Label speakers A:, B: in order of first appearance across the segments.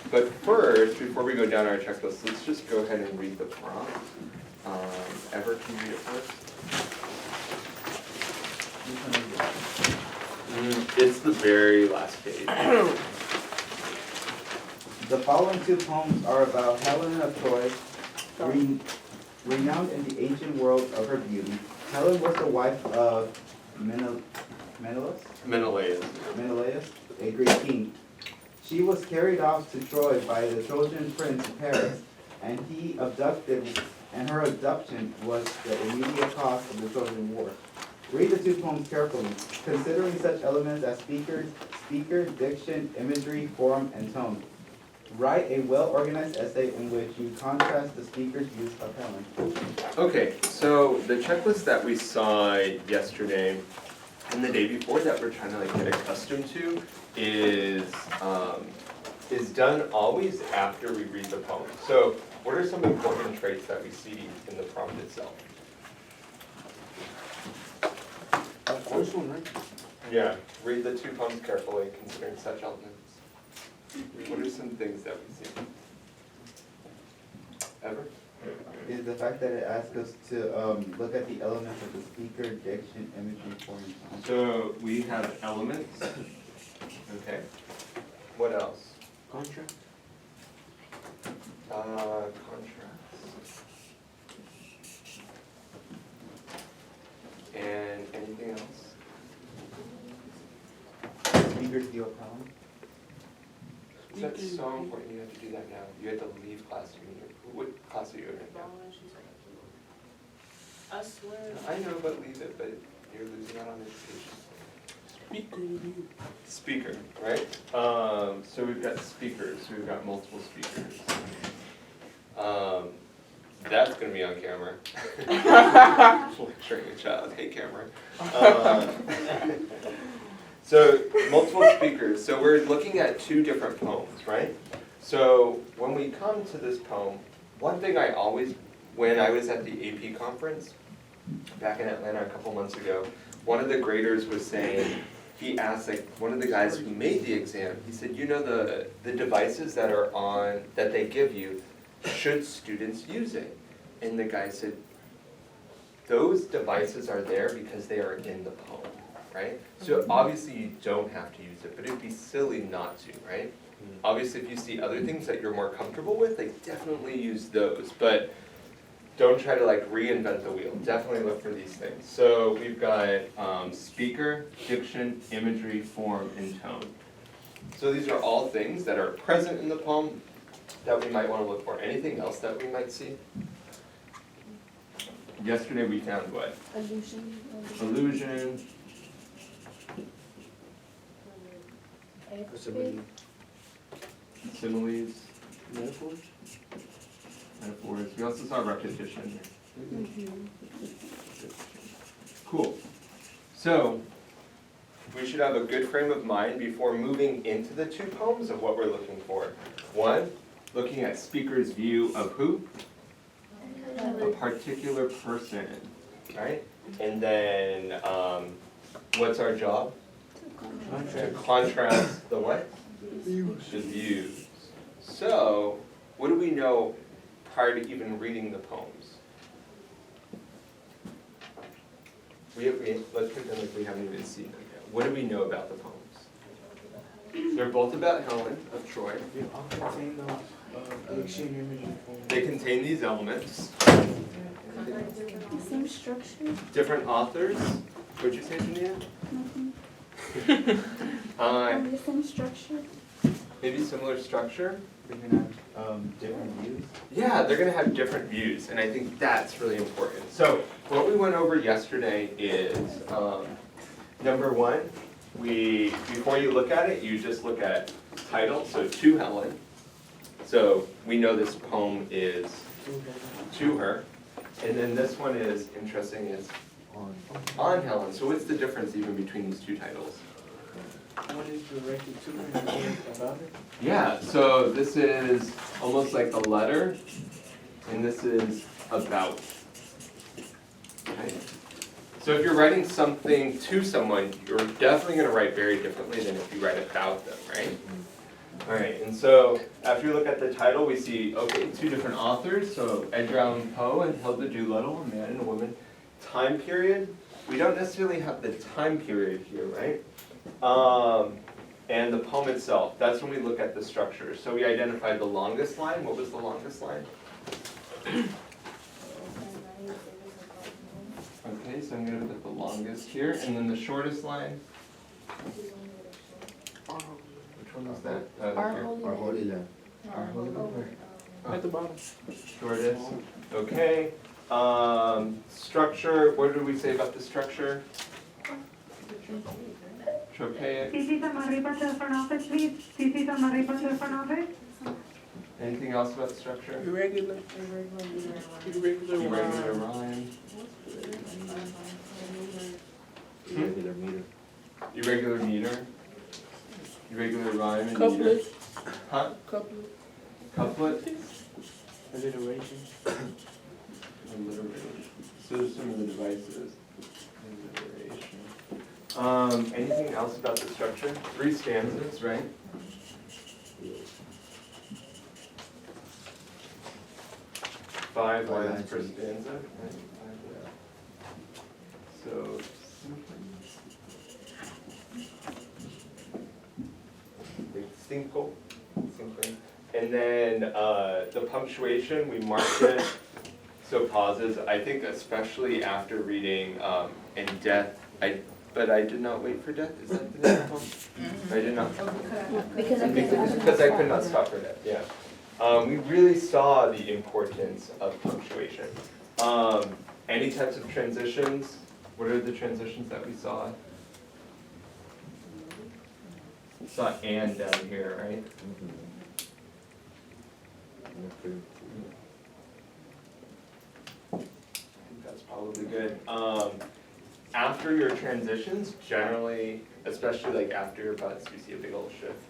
A: But first, before we go down our checklist, let's just go ahead and read the prompt. Ever, can you read it first? It's the very last page.
B: The following two poems are about Helen of Troy, renowned in the ancient world of her beauty. Helen was the wife of Menelaus, a Greek king. She was carried off to Troy by the Trojan prince Paris, and her abduction was the immediate cause of the Trojan War. Read the two poems carefully, considering such elements as speaker, diction, imagery, form, and tone. Write a well-organized essay in which you contrast the speaker's use of Helen.
A: Okay, so the checklist that we saw yesterday and the day before that we're trying to get accustomed to is done always after we read the poem. So what are some important traits that we see in the prompt itself?
C: First one, right?
A: Yeah, read the two poems carefully, considering such elements. What are some things that we see? Ever?
B: Is the fact that it asks us to look at the elements of the speaker, diction, imagery, form, and tone.
A: So we have elements. Okay. What else?
C: Contract.
A: Contrast. And anything else?
B: Speaker's view of Helen.
A: That's so important. You have to do that now. You had to leave class. What class are you in now?
D: I swear.
A: I know, but leave it. But you're losing out on education. Speaker, right? So we've got speakers. We've got multiple speakers. That's going to be on camera. Lecturing a child. Hey, camera. So multiple speakers. So we're looking at two different poems, right? So when we come to this poem, one thing I always, when I was at the AP conference back in Atlanta a couple months ago, one of the graders was saying, he asked one of the guys who made the exam, he said, the devices that are on, that they give you, should students use it? And the guy said, those devices are there because they are in the poem, right? So obviously you don't have to use it, but it'd be silly not to, right? Obviously if you see other things that you're more comfortable with, definitely use those, but don't try to reinvent the wheel. Definitely look for these things. So we've got speaker, diction, imagery, form, and tone. So these are all things that are present in the poem that we might want to look for. Anything else that we might see? Yesterday we found what?
D: Illusion.
A: Illusion.
C: Simile.
A: Similes.
C: Metaphors.
A: Metaphors. We also saw repetition. Cool. So we should have a good frame of mind before moving into the two poems of what we're looking for. One, looking at speaker's view of who? A particular person, right? And then what's our job? To contrast the what? The views. So what do we know prior to even reading the poems? Let's pretend like we haven't even seen them yet. What do we know about the poems? They're both about Helen of Troy.
C: They all contain the diction, imagery, form.
A: They contain these elements.
D: The same structure.
A: Different authors. What'd you say, Jania?
D: Nothing.
A: The
D: same structure.
A: Maybe similar structure.
B: They're gonna have different views.
A: Yeah, they're going to have different views, and I think that's really important. So what we went over yesterday is, number one, before you look at it, you just look at title, so to Helen. So we know this poem is to her. And then this one is, interesting, is on Helen. So what's the difference even between these two titles?
C: One is directed to her and the other is about her.
A: Yeah, so this is almost like a letter, and this is about. Okay? So if you're writing something to someone, you're definitely going to write very differently than if you write about them, right? Alright, and so after you look at the title, we see, okay, two different authors, so Edgar Allan Poe and Hilda Doolittle, a man and a woman. Time period, we don't necessarily have the time period here, right? And the poem itself, that's when we look at the structure. So we identified the longest line. What was the longest line? Okay, so I'm gonna put the longest here, and then the shortest line. Which one was that?
D: Our
A: Here.
D: Holy
B: Our
D: Land.
B: holy land.
A: Our Holy Land.
C: At the bottom.
A: Shortest, okay. Structure, what did we say about the structure? Tropaic.
E: Sisi sama arriba to the front office, please. Sisi sama arriba to the front office.
A: Anything else about the structure?
C: Irregular.
A: Irregular rhyme.
B: Irregular meter.
A: Irregular meter. Irregular rhyme and meter.
C: Couplet.
A: Huh?
C: Couplet.
A: Couplet?
C: Alliteration.
A: Alliteration. So there's some of the devices. Alliteration. Anything else about the structure? 3 stanzas, right? Five lines per stanza. Right? So, cinco. And then the punctuation, we marked it. So pauses, I think especially after reading In Death, but I did not wait for death, is that the name of the poem? I did not. Because I could not stop for death, yeah. We really saw the importance of punctuation. Any types of transitions? What are the transitions that we saw? We saw and down here, right? I think that's probably good. After your transitions, generally, especially like after your butts, we see a big old shift.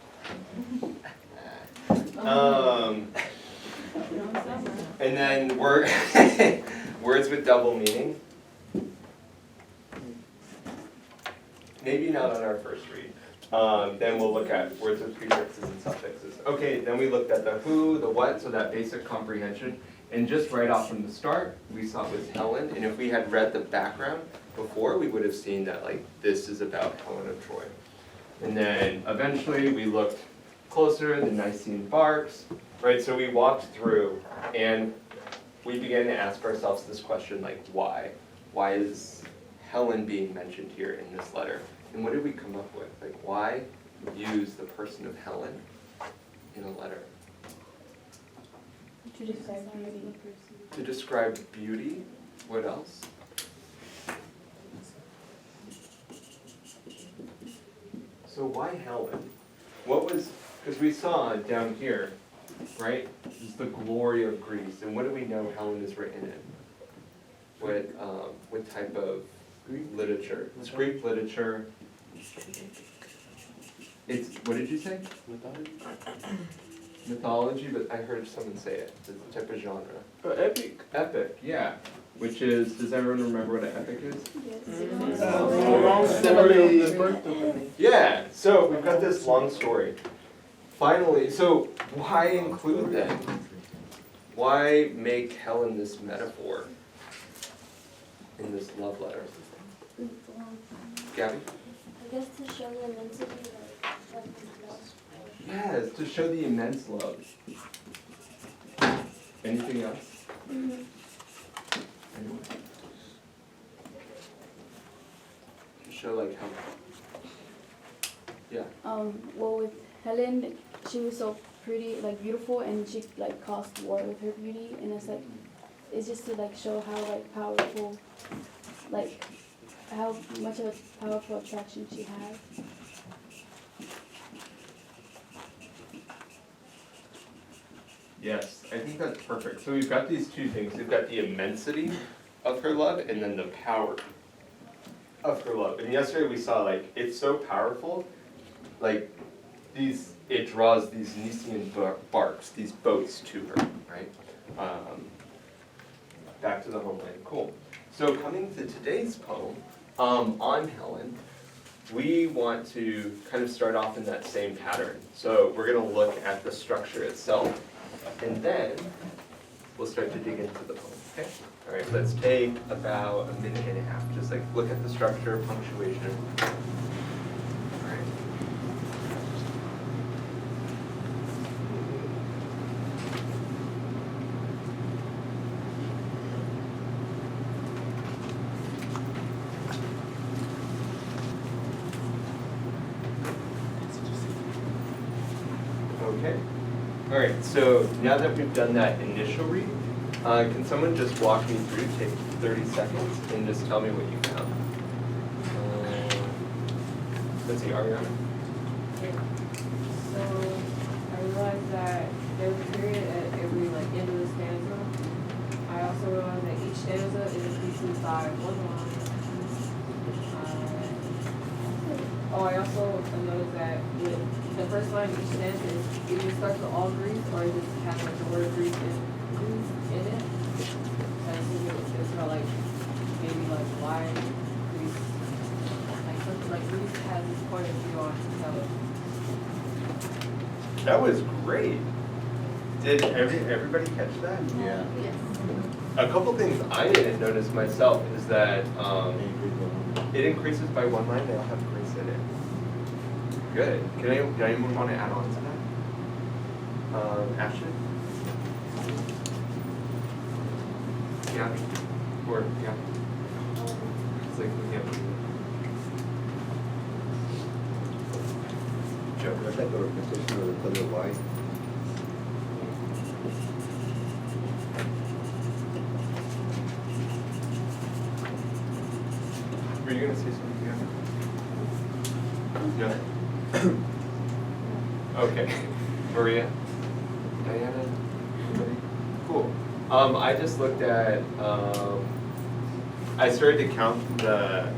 A: And then words with double meaning. Maybe not on our first read. Then we'll look at words with prefixes and suffixes. Okay, then we looked at the who, the what, so that basic comprehension. And just right off from the start, we saw it was Helen, and if we had read the background before, we would have seen that like this is about Helen of Troy. And then eventually we looked closer at the Nicene Barks, right? So we walked through and we began to ask ourselves this question, like why? Why is Helen being mentioned here in this letter? And what did we come up with? Like why use the person of Helen in a letter?
D: To describe beauty.
A: To describe beauty, what else? So why Helen? What was, because we saw down here, right? This is the glory of Greece, and what do we know Helen is written in? What type of literature? It's Greek literature. It's, what did you say? Mythology, but I heard someone say it. It's a type of genre.
C: Epic.
A: Epic, yeah. Which is, does everyone remember what an epic is?
D: Yes.
C: Long story of the birth of the
A: Yeah, so we've got this long story. Finally, so why include them? Why make Helen this metaphor in this love letter? Gabby?
F: I guess to show the immensity of his love.
A: Yes, to show the immense love. Anything else? Anyone? To show like how. Yeah.
D: Well, with Helen, she was so pretty, like beautiful, and she like caused war with her beauty, and it's just to like show how like powerful, like how much of a powerful attraction she has.
A: Yes, I think that's perfect. So we've got these two things. We've got the immensity of her love and then the power of her love. And yesterday we saw like it's so powerful, like it draws these Nicean barks, these boats to her, right? Back to the homeland. Cool. So coming to today's poem on Helen, we want to kind of start off in that same pattern. So we're gonna look at the structure itself, and then we'll start to dig into the poem, okay? All right, let's take about a minute and a half, just like look at the structure, punctuation. All right. Okay. All right, so now that we've done that initial read, can someone just walk me through, take 30 seconds, and just tell me what you found? Let's see, Ariana?
G: So I realized that there was a period at every like end of the stanza. I also realized that each stanza is increasing by one line. I also noticed that with the first line of each stanza is either starts with all Greek or it just has like the word Greek in it. So I think it's about like maybe like why Greece, like something like Greece has this point of view on how.
A: That was great. Did everybody catch that?
B: Yeah.
F: Yes.
A: A couple things I didn't notice myself is that it increases by one line, they all have Greece in it. Good. Did anyone want to add on to that? Ashley? Yeah? Or, yeah? It's like, yeah. Joe?
H: That's like a representation of the color white.
A: Were you gonna say something? No? Okay. Maria? Diana? Anybody? Cool. I just looked at, I started to count the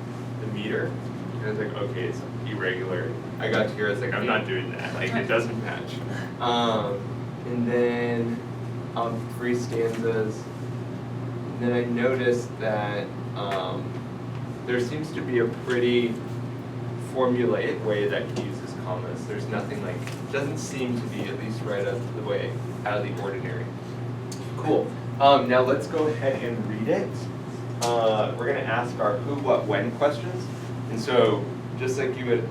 A: meter, and I was like, okay, it's irregular. I got to here, I was like, I'm not doing that, like, it doesn't match. And then, 3 stanzas, and then I noticed that, there seems to be a pretty formulaic way that he uses commas. There's nothing like, doesn't seem to be, at least right out of the way, out of the ordinary. Cool. Now let's go ahead and read it. We're gonna ask our who, what, when questions. And so, just like you would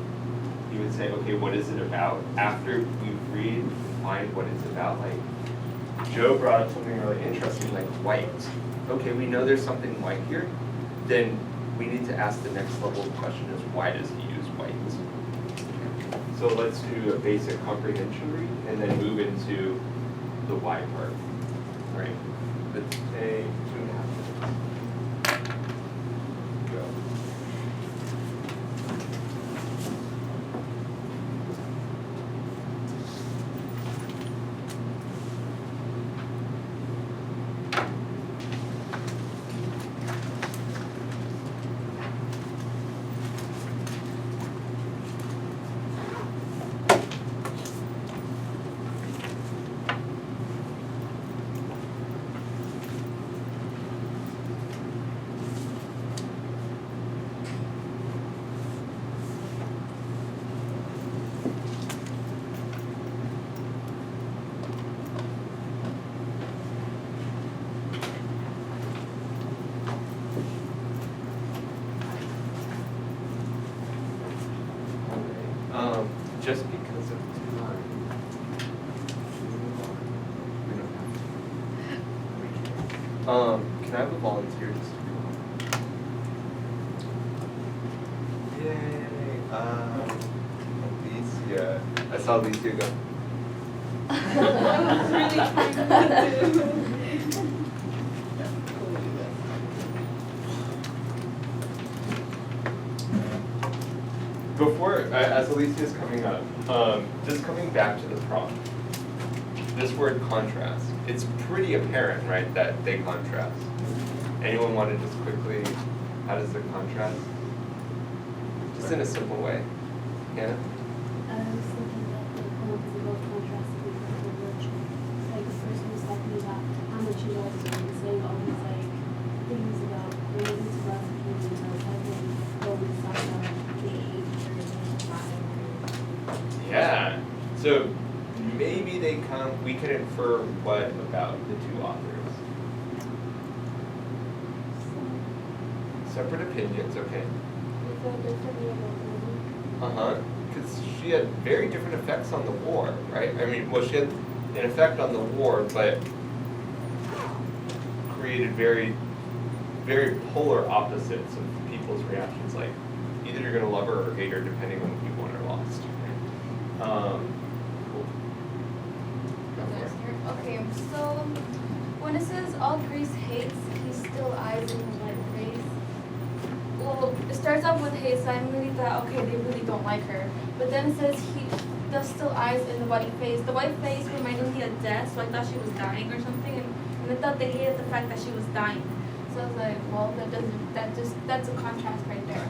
A: say, okay, what is it about? After we read and find what it's about, like Joe brought up something really interesting, like white. Okay, we know there's something white here. Then we need to ask the next level of question is why does he use white? So let's do a basic comprehension read and then move into the why part. All right, let's take 2.5 minutes. Go. Just because of time, can I have a volunteer just to go? Yay, Alicia. I saw Alicia go.
G: I was really trying to do.
A: Before, as Alicia is coming up, just coming back to the prompt, this word contrast, it's pretty apparent, right, that they contrast. Anyone want to just quickly, how does it contrast? Just in a simple way. Hannah?
F: I was thinking that the poem is about contrasting with the virtue. Like the person was talking about how much he loves her and saying all these like things about relating to love and feelings. I was having moments talking about the age
A: can infer what about the two authors? Separate opinions, okay.
F: We feel differently about women.
A: Because she had very different effects on the war, right? I mean, well, she had an effect on the war, but created very, very polar opposites of people's reactions. Like, either you're gonna love her or hate her, depending on if you won or lost. Cool. Go for it.
I: Okay, so when it says all Greece hates, he still eyes in the white face. Well, it starts off with hate, so I immediately thought, okay, they really don't like her. But then it says he does still eyes in the white face. The white face reminded me of death, so I thought she was dying or something, and I thought they hated the fact that she was dying. So I was like, well, that's a contrast right there.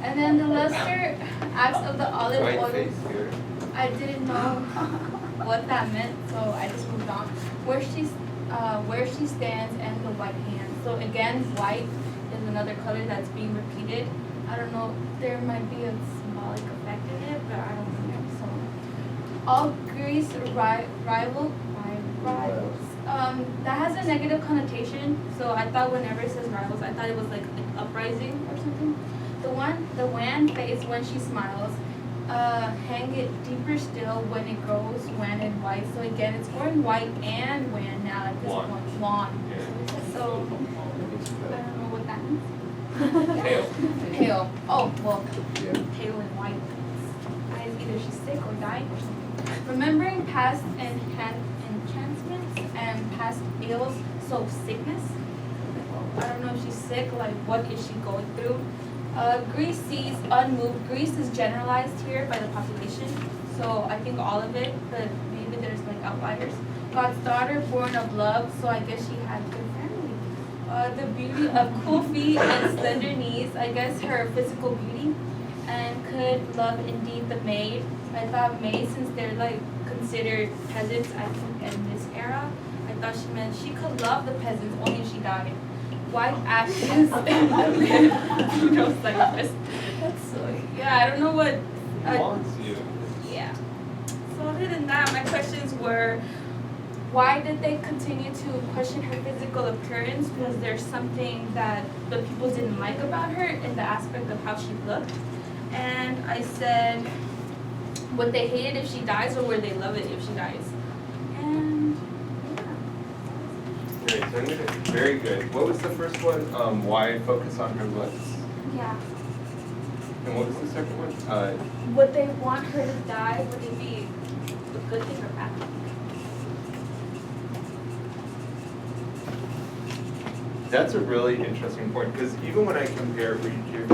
I: And then the luster acts of the olive
A: White
I: oil.
A: face here.
I: I didn't know what that meant, so I just moved on. Where she stands and the white hand. So again, white is another color that's being repeated. I don't know, there might be a symbolic effect in it, but I don't know. So all Greece rivals. That has a negative connotation. So I thought whenever it says rivals, I thought it was like an uprising or something. The wan face when she smiles. Hang it deeper still when it grows wan and white. So again, it's more in white and wan now at this
A: Wan.
I: point. Wan.
A: Yeah.
I: So I don't know what that means.
A: Pale.
I: Pale. Oh, well,
H: Yeah.
I: pale and white. Either she's sick or dying or something. Remembering past enchantments and past ills, so sickness. I don't know if she's sick, like what is she going through? Greece sees unmoved. Greece is generalized here by the population, so I think all of it, but maybe there's like outliers. God's daughter, born of love, so I guess she had a good family. The beauty of cool feet and slender knees, I guess her physical beauty, and could love indeed the maid. I thought maid, since they're like considered peasants, I think in this era, I thought she meant she could love the peasants only if she died. White ashes Pluto's like this. So yeah, I don't know what.
A: Wants you.
I: Yeah. So other than that, my questions were, why did they continue to question her physical appearance? Was there something that the people didn't like about her in the aspect of how she looked? And I said, would they hate it if she dies, or would they love it if she dies? And
A: Great, so I'm gonna, very good. What was the first one? Why focus on her looks?
I: yeah.
A: And what was the second one?
I: Would they want her to die? Would it be a good thing or bad thing?
A: That's a really interesting point, because even when I compare, read your